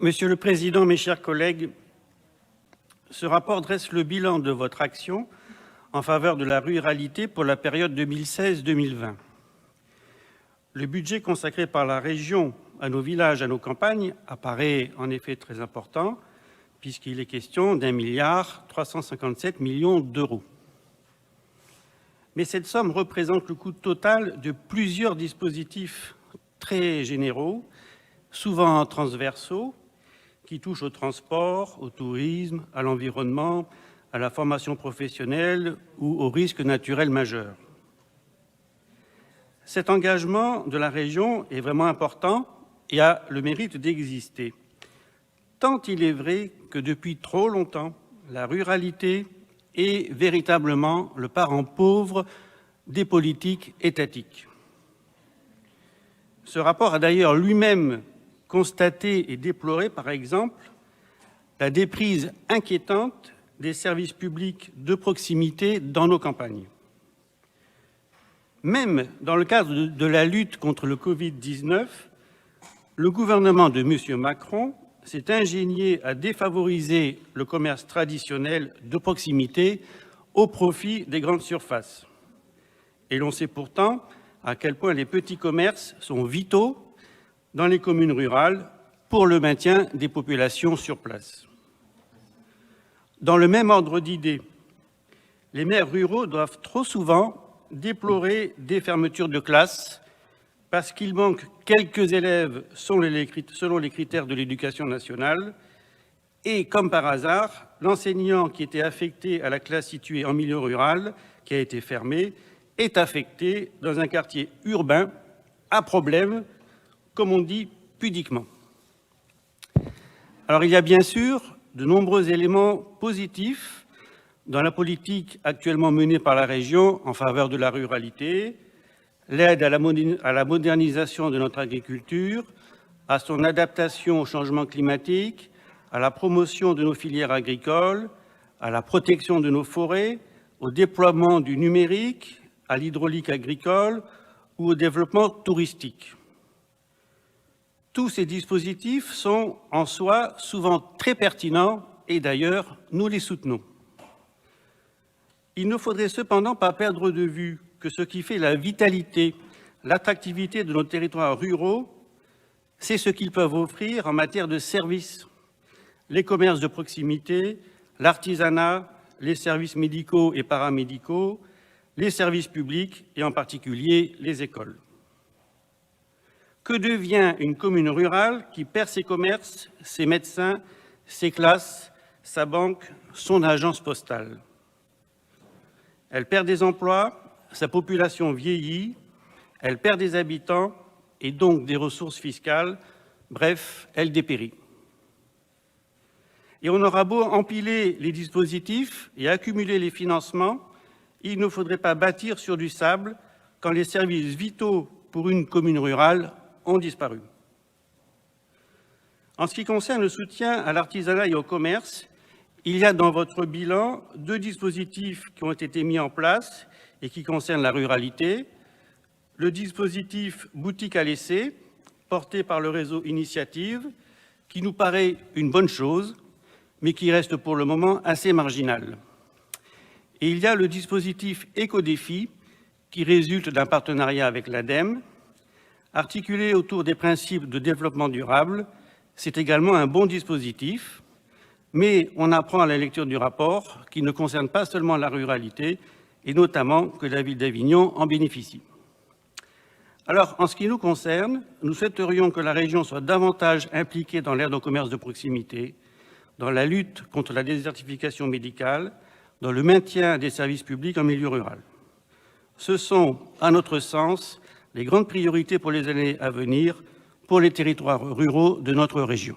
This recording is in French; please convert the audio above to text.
Monsieur le Président, mes chers collègues, ce rapport dresse le bilan de votre action en faveur de la ruralité pour la période 2016-2020. Le budget consacré par la région à nos villages, à nos campagnes, apparaît en effet très important, puisqu'il est question d'1,357 milliard d'euros. Mais cette somme représente le coût total de plusieurs dispositifs très généraux, souvent transversaux, qui touchent au transport, au tourisme, à l'environnement, à la formation professionnelle ou aux risques naturels majeurs. Cet engagement de la région est vraiment important et a le mérite d'exister, tant il est vrai que depuis trop longtemps, la ruralité est véritablement le parent pauvre des politiques étatiques. Ce rapport a d'ailleurs lui-même constaté et déploré, par exemple, la déprise inquiétante des services publics de proximité dans nos campagnes. Même dans le cadre de la lutte contre le Covid-19, le gouvernement de M. Macron s'est ingénié à défavoriser le commerce traditionnel de proximité au profit des grandes surfaces. Et l'on sait pourtant à quel point les petits commerces sont vitaux dans les communes rurales pour le maintien des populations sur place. Dans le même ordre d'idées, les maires ruraux doivent trop souvent déplorer des fermetures de classes parce qu'il manque quelques élèves selon les critères de l'éducation nationale et, comme par hasard, l'enseignant qui était affecté à la classe située en milieu rural, qui a été fermé, est affecté dans un quartier urbain à problème, comme on dit pudiquement. Alors, il y a bien sûr de nombreux éléments positifs dans la politique actuellement menée par la région en faveur de la ruralité, l'aide à la modernisation de notre agriculture, à son adaptation au changement climatique, à la promotion de nos filières agricoles, à la protection de nos forêts, au déploiement du numérique, à l'hydraulique agricole ou au développement touristique. Tous ces dispositifs sont en soi souvent très pertinents et d'ailleurs, nous les soutenons. Il ne faudrait cependant pas perdre de vue que ce qui fait la vitalité, l'attractivité de nos territoires ruraux, c'est ce qu'ils peuvent offrir en matière de services. Les commerces de proximité, l'artisanat, les services médicaux et paramédicaux, les services publics et en particulier les écoles. Que devient une commune rurale qui perd ses commerces, ses médecins, ses classes, sa banque, son agence postale? Elle perd des emplois, sa population vieillit, elle perd des habitants et donc des ressources fiscales, bref, elle dépérit. Et on aura beau empiler les dispositifs et accumuler les financements, il ne faudrait pas bâtir sur du sable quand les services vitaux pour une commune rurale ont disparu. En ce qui concerne le soutien à l'artisanat et au commerce, il y a dans votre bilan deux dispositifs qui ont été mis en place et qui concernent la ruralité. Le dispositif Boutique à l'essai, porté par le réseau Initiative, qui nous paraît une bonne chose, mais qui reste pour le moment assez marginal. Et il y a le dispositif Éco-défi, qui résulte d'un partenariat avec l'ADEME. Articulé autour des principes de développement durable, c'est également un bon dispositif, mais on apprend à la lecture du rapport qu'il ne concerne pas seulement la ruralité, et notamment que la ville d'Avignon en bénéficie. Alors, en ce qui nous concerne, nous souhaiterions que la région soit davantage impliquée dans l'aide au commerce de proximité, dans la lutte contre la désertification médicale, dans le maintien des services publics en milieu rural. Ce sont, à notre sens, les grandes priorités pour les années à venir pour les territoires ruraux de notre région.